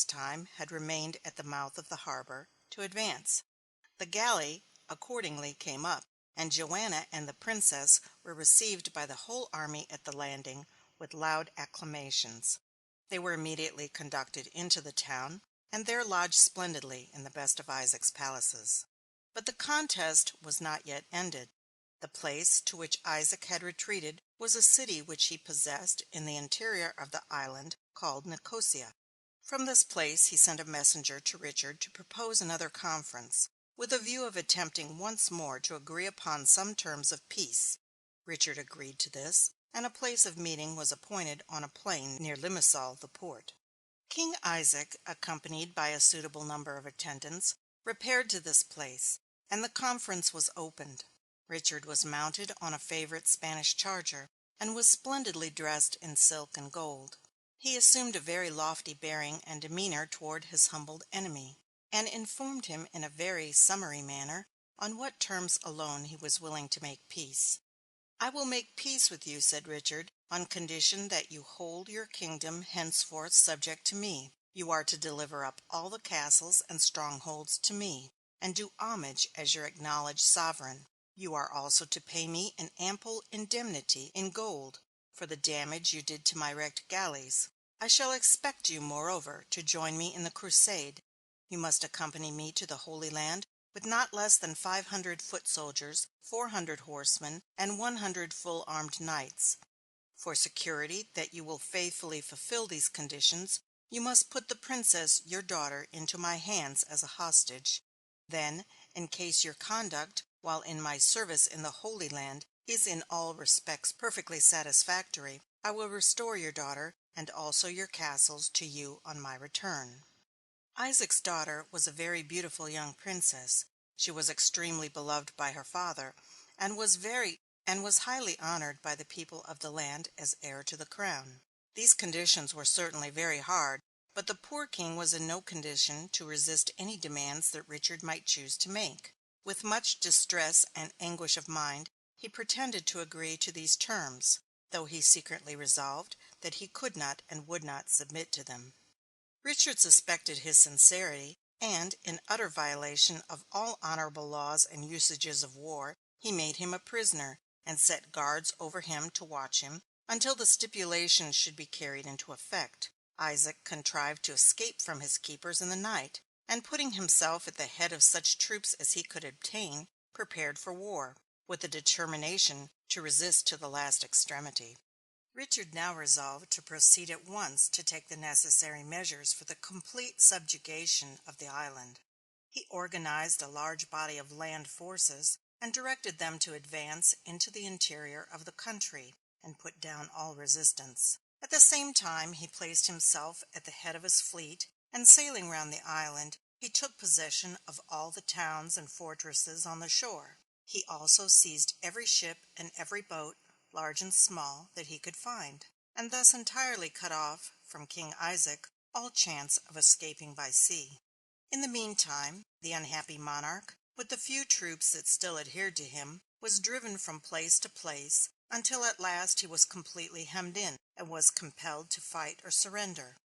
time had remained at the mouth of the harbor, to advance. The galley accordingly came up, and Joanna and the princess were received by the whole army at the landing with loud acclamations. They were immediately conducted into the town, and there lodged splendidly in the best of Isaac's palaces. But the contest was not yet ended. The place to which Isaac had retreated was a city which he possessed in the interior of the island, called Nicosia. From this place he sent a messenger to Richard to propose another conference, with a view of attempting once more to agree upon some terms of peace. Richard agreed to this, and a place of meeting was appointed on a plain near Limassol, the port. King Isaac, accompanied by a suitable number of attendants, repaired to this place, and the conference was opened. Richard was mounted on a favorite Spanish charger, and was splendidly dressed in silk and gold. He assumed a very lofty bearing and demeanor toward his humbled enemy, and informed him in a very summary manner on what terms alone he was willing to make peace. "I will make peace with you," said Richard, "on condition that you hold your kingdom henceforth subject to me. You are to deliver up all the castles and strongholds to me, and do homage as your acknowledged sovereign. You are also to pay me an ample indemnity in gold for the damage you did to my wrecked galleys. I shall expect you, moreover, to join me in the crusade. You must accompany me to the Holy Land with not less than 500 foot soldiers, 400 horsemen, and 100 full-armed knights. For security that you will faithfully fulfill these conditions, you must put the princess, your daughter, into my hands as a hostage. Then, in case your conduct, while in my service in the Holy Land, is in all respects perfectly satisfactory, I will restore your daughter, and also your castles, to you on my return." Isaac's daughter was a very beautiful young princess. She was extremely beloved by her father, and was highly honored by the people of the land as heir to the crown. These conditions were certainly very hard, but the poor king was in no condition to resist any demands that Richard might choose to make. With much distress and anguish of mind, he pretended to agree to these terms, though he secretly resolved that he could not and would not submit to them. Richard suspected his sincerity, and, in utter violation of all honorable laws and usages of war, he made him a prisoner, and set guards over him to watch him, until the stipulations should be carried into effect. Isaac contrived to escape from his keepers in the night, and putting himself at the head of such troops as he could obtain, prepared for war, with the determination to resist to the last extremity. Richard now resolved to proceed at once to take the necessary measures for the complete subjugation of the island. He organized a large body of land forces, and directed them to advance into the interior of the country, and put down all resistance. At the same time he placed himself at the head of his fleet, and sailing round the island, he took possession of all the towns and fortresses on the shore. He also seized every ship and every boat, large and small, that he could find, and thus entirely cut off from King Isaac all chance of escaping by sea. In the meantime, the unhappy monarch, with the few troops that still adhered to him, was driven from place to place, until at last he was completely hemmed in, and was compelled to fight or surrender.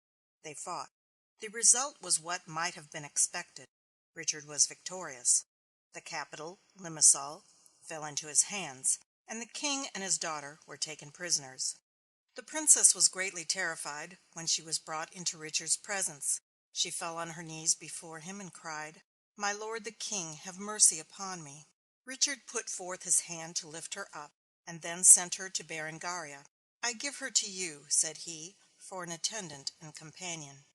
They fought. The result was what might have been expected. Richard was victorious. The capital, Limassol, fell into his hands, and the king and his daughter were taken prisoners. The princess was greatly terrified when she was brought into Richard's presence. She fell on her knees before him and cried, "My lord the king, have mercy upon me." Richard put forth his hand to lift her up, and then sent her to Berengaria. "I give her to you," said he, "for an attendant and companion."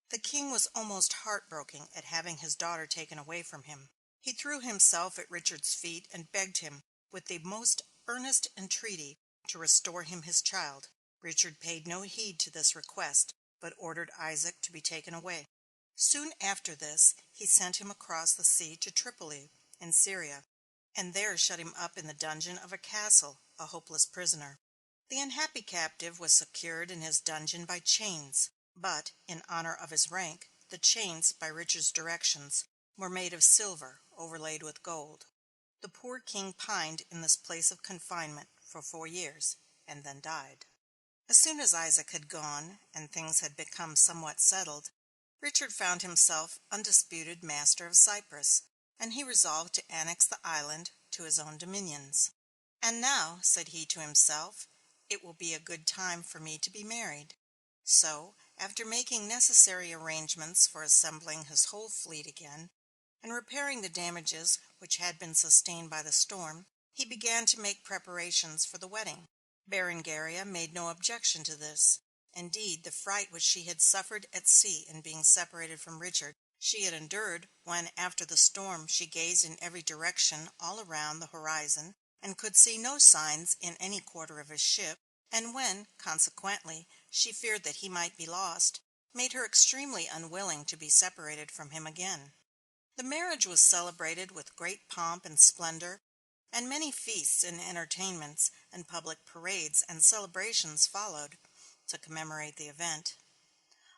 The king was almost heartbroken at having his daughter taken away from him. He threw himself at Richard's feet and begged him, with the most earnest entreaty, to restore him his child. Richard paid no heed to this request, but ordered Isaac to be taken away. Soon after this he sent him across the sea to Tripoli, in Syria, and there shut him up in the dungeon of a castle, a hopeless prisoner. The unhappy captive was secured in his dungeon by chains, but, in honor of his rank, the chains, by Richard's directions, were made of silver overlaid with gold. The poor king pined in this place of confinement for 4 years, and then died. As soon as Isaac had gone, and things had become somewhat settled, Richard found himself undisputed master of Cyprus, and he resolved to annex the island to his own dominions. "And now," said he to himself, "it will be a good time for me to be married." So, after making necessary arrangements for assembling his whole fleet again, and repairing the damages which had been sustained by the storm, he began to make preparations for the wedding. Berengaria made no objection to this. Indeed, the fright which she had suffered at sea in being separated from Richard, she had endured when, after the storm, she gazed in every direction all around the horizon, and could see no signs in any quarter of his ship, and when, consequently, she feared that he might be lost, made her extremely unwilling to be separated from him again. The marriage was celebrated with great pomp and splendor, and many feasts and entertainments and public parades and celebrations followed to commemorate the event.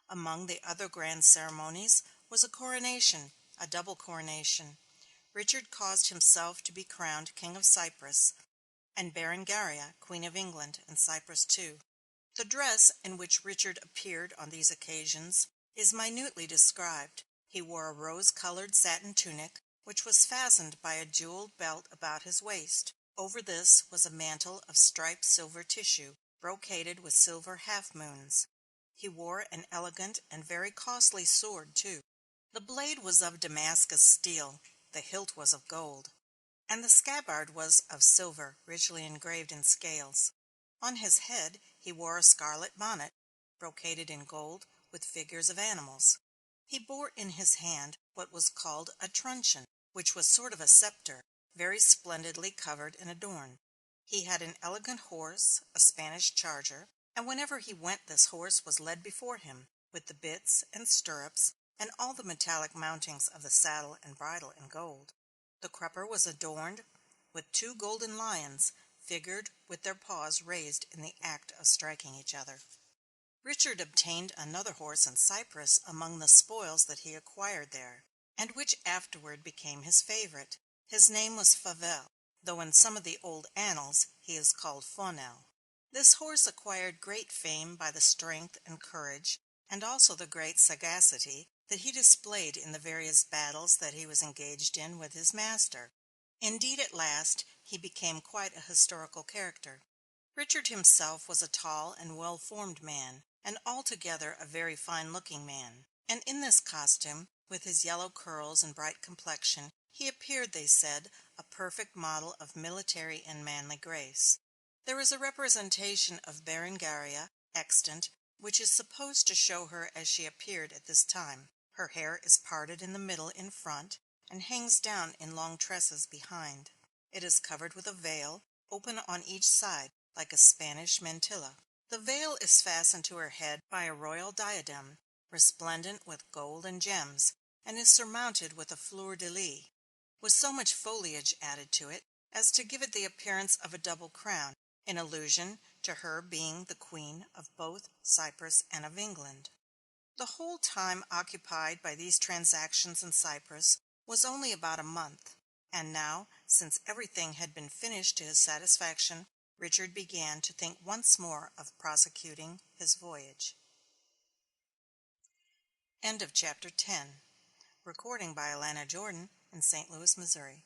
Among the other grand ceremonies was a coronation, a double coronation. Richard caused himself to be crowned King of Cyprus, and Berengaria Queen of England and Cyprus too. The dress in which Richard appeared on these occasions is minutely described. He wore a rose-colored satin tunic, which was fastened by a jeweled belt about his waist. Over this was a mantle of striped silver tissue, brocaded with silver half-moons. He wore an elegant and very costly sword, too. The blade was of Damascus steel, the hilt was of gold, and the scabbard was of silver, richly engraved in scales. On his head he wore a scarlet bonnet, brocaded in gold, with figures of animals. He bore in his hand what was called a truncheon, which was sort of a scepter, very splendidly covered and adorned. He had an elegant horse, a Spanish charger, and whenever he went this horse was led before him, with the bits and stirrups and all the metallic mountings of the saddle and bridle in gold. The crupper was adorned with two golden lions, figured with their paws raised in the act of striking each other. Richard obtained another horse in Cyprus among the spoils that he acquired there, and which afterward became his favorite. His name was Fauvel, though in some of the old annals he is called Faunel. This horse acquired great fame by the strength and courage, and also the great sagacity, that he displayed in the various battles that he was engaged in with his master. Indeed, at last, he became quite a historical character. Richard himself was a tall and well-formed man, and altogether a very fine-looking man, and in this costume, with his yellow curls and bright complexion, he appeared, they said, a perfect model of military and manly grace. There is a representation of Berengaria extant, which is supposed to show her as she appeared at this time. Her hair is parted in the middle in front, and hangs down in long tresses behind. It is covered with a veil, open on each side, like a Spanish mantilla. The veil is fastened to her head by a royal diadem, resplendent with gold and gems, and is surmounted with a fleur-de-lis, with so much foliage added to it, as to give it the appearance of a double crown, in allusion to her being the queen of both Cyprus and of England. The whole time occupied by these transactions in Cyprus was only about a month, and now, since everything had been finished to his satisfaction, Richard began to think once more of prosecuting his voyage. End of Chapter 10. Recording by Alana Jordan in St. Louis, Missouri.